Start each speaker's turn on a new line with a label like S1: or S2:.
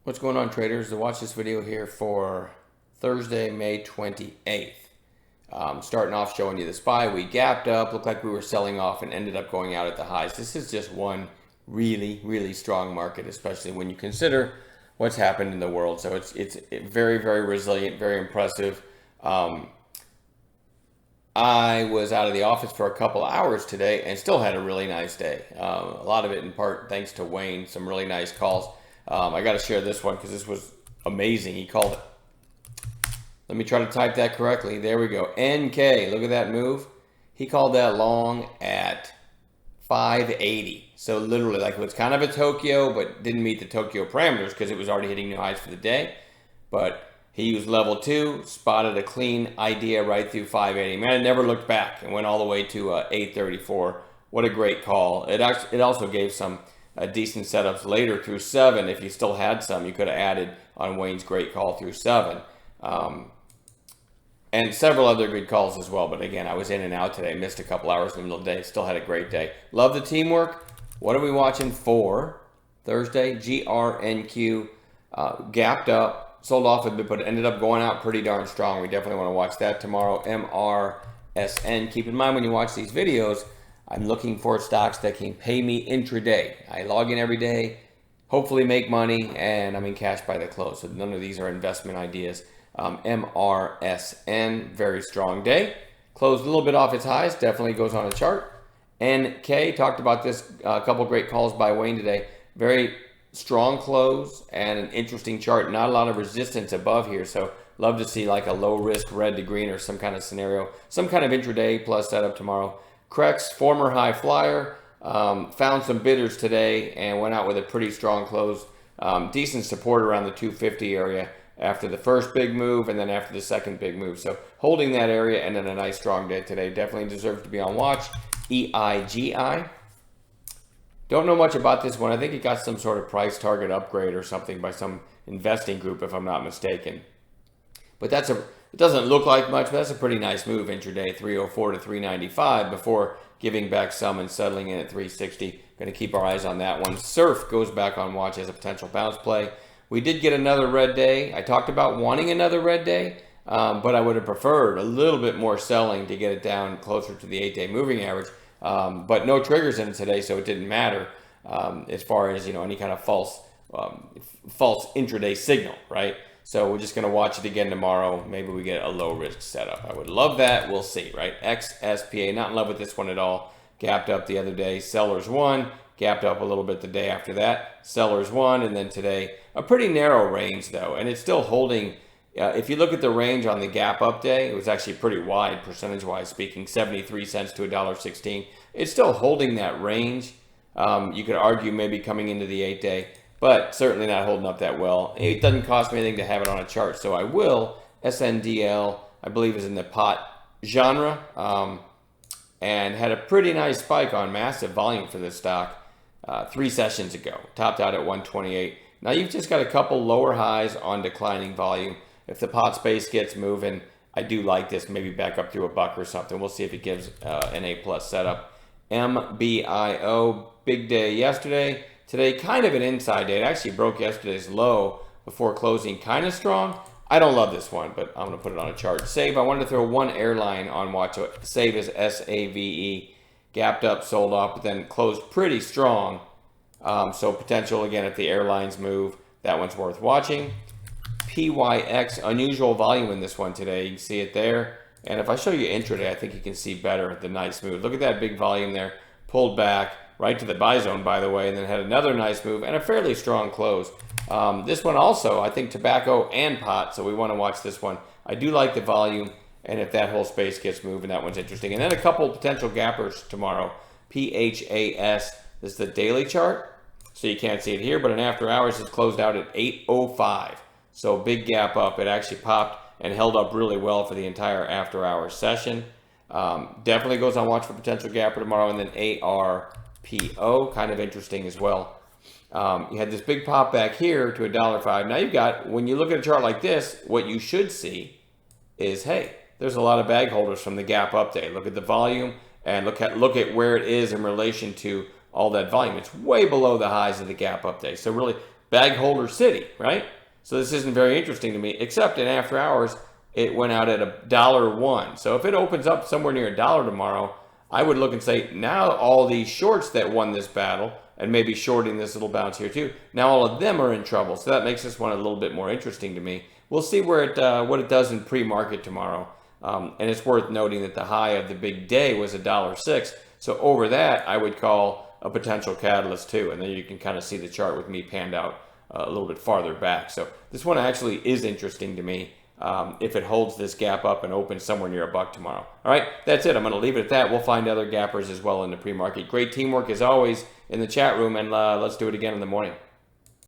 S1: What's going on, traders? Watch this video here for Thursday, May 28th. Starting off showing you the SPY. We gapped up, looked like we were selling off and ended up going out at the highs. This is just one really strong market, especially when you consider what's happened in the world. So it's very resilient, very impressive. I was out of the office for a couple hours today and still had a really nice day. A lot of it in part thanks to Wayne, some really nice calls. I got to share this one because this was amazing. He called it. Let me try to type that correctly. There we go. NK. Look at that move. He called that long at 580. So literally, like, it was kind of a Tokyo, but didn't meet the Tokyo parameters because it was already hitting new highs for the day. But he used level 2, spotted a clean idea right through 580. Man, it never looked back and went all the way to 834. What a great call. It also gave some decent setups later through 7. If you still had some, you could have added on Wayne's great call through 7. And several other good calls as well. But again, I was in and out today. Missed a couple hours in the middle of the day. Still had a great day. Love the teamwork. What are we watching for Thursday? GRNQ gapped up, sold off a bit, but ended up going out pretty darn strong. We definitely want to watch that tomorrow. MRSN. Keep in mind when you watch these videos, I'm looking for stocks that can pay me intraday. I log in every day, hopefully make money, and I'm in cash by the close. So none of these are investment ideas. MRSN, very strong day. Closed a little bit off its highs, definitely goes on a chart. NK, talked about this, a couple great calls by Wayne today. Very strong close and an interesting chart. Not a lot of resistance above here, so love to see like a low risk red to green or some kind of scenario, some kind of intraday plus setup tomorrow. Crex, former high flyer, found some bidders today and went out with a pretty strong close. Decent support around the 250 area after the first big move and then after the second big move. So holding that area and then a nice strong day today. Definitely deserves to be on watch. EIGI. Don't know much about this one. I think it got some sort of price target upgrade or something by some investing group, if I'm not mistaken. But it doesn't look like much, but that's a pretty nice move intraday, 304 to 395 before giving back some and settling in at 360. Going to keep our eyes on that one. Surf goes back on watch as a potential bounce play. We did get another red day. I talked about wanting another red day, but I would have preferred a little bit more selling to get it down closer to the 8-day moving average. But no triggers in it today, so it didn't matter as far as any kind of false intraday signal, right? So we're just going to watch it again tomorrow. Maybe we get a low risk setup. I would love that. We'll see, right? XSPA, not in love with this one at all. Gapped up the other day. Sellers won. Gapped up a little bit the day after that. Sellers won. And then today, a pretty narrow range though. And it's still holding. If you look at the range on the gap up day, it was actually pretty wide percentage-wise speaking, 73 cents to $1.16. It's still holding that range. You could argue maybe coming into the 8-day. But certainly not holding up that well. It doesn't cost me anything to have it on a chart, so I will. SNDL, I believe, is in the pot genre, and had a pretty nice spike on massive volume for this stock 3 sessions ago. Topped out at 128. Now you've just got a couple lower highs on declining volume. If the pot space gets moving, I do like this. Maybe back up through $1 or something. We'll see if it gives an A+ setup. MBIO, big day yesterday. Today, kind of an inside day. It actually broke yesterday's low before closing kind of strong. I don't love this one, but I'm going to put it on a chart. Save, I wanted to throw one airline on watch. Save is SAVE. Gapped up, sold off, but then closed pretty strong. So potential, again, if the airlines move, that one's worth watching. PYX, unusual volume in this one today. You can see it there. And if I show you intraday, I think you can see better the nice move. Look at that big volume there. Pulled back. Right to the buy zone, by the way, and then had another nice move and a fairly strong close. This one also, I think, tobacco and pot, so we want to watch this one. I do like the volume, and if that whole space gets moving, that one's interesting. And then a couple potential gappers tomorrow. PHAS, this is the daily chart, so you can't see it here, but in after hours, it's closed out at 805. So big gap up. It actually popped and held up really well for the entire after hours session. Definitely goes on watch for potential gapper tomorrow, and then ARPO, kind of interesting as well. You had this big pop back here to $1.05. Now you've got, when you look at a chart like this, what you should see is, hey, there's a lot of bag holders from the gap up day. Look at the volume and look at where it is in relation to all that volume. It's way below the highs of the gap up day. So really bag holder city, right? So this isn't very interesting to me, except in after hours, it went out at $1.01. So if it opens up somewhere near $1 tomorrow, I would look and say, now all these shorts that won this battle, and maybe shorting this little bounce here too, now all of them are in trouble. So that makes this one a little bit more interesting to me. We'll see where what it does in pre-market tomorrow. And it's worth noting that the high of the big day was $1.06. So over that, I would call a potential catalyst too. And then you can kind of see the chart with me panned out a little bit farther back. So this one actually is interesting to me if it holds this gap up and opens somewhere near $1 tomorrow. All right, that's it. I'm going to leave it at that. We'll find other gappers as well in the pre-market. Great teamwork as always in the chat room, and let's do it again in the morning.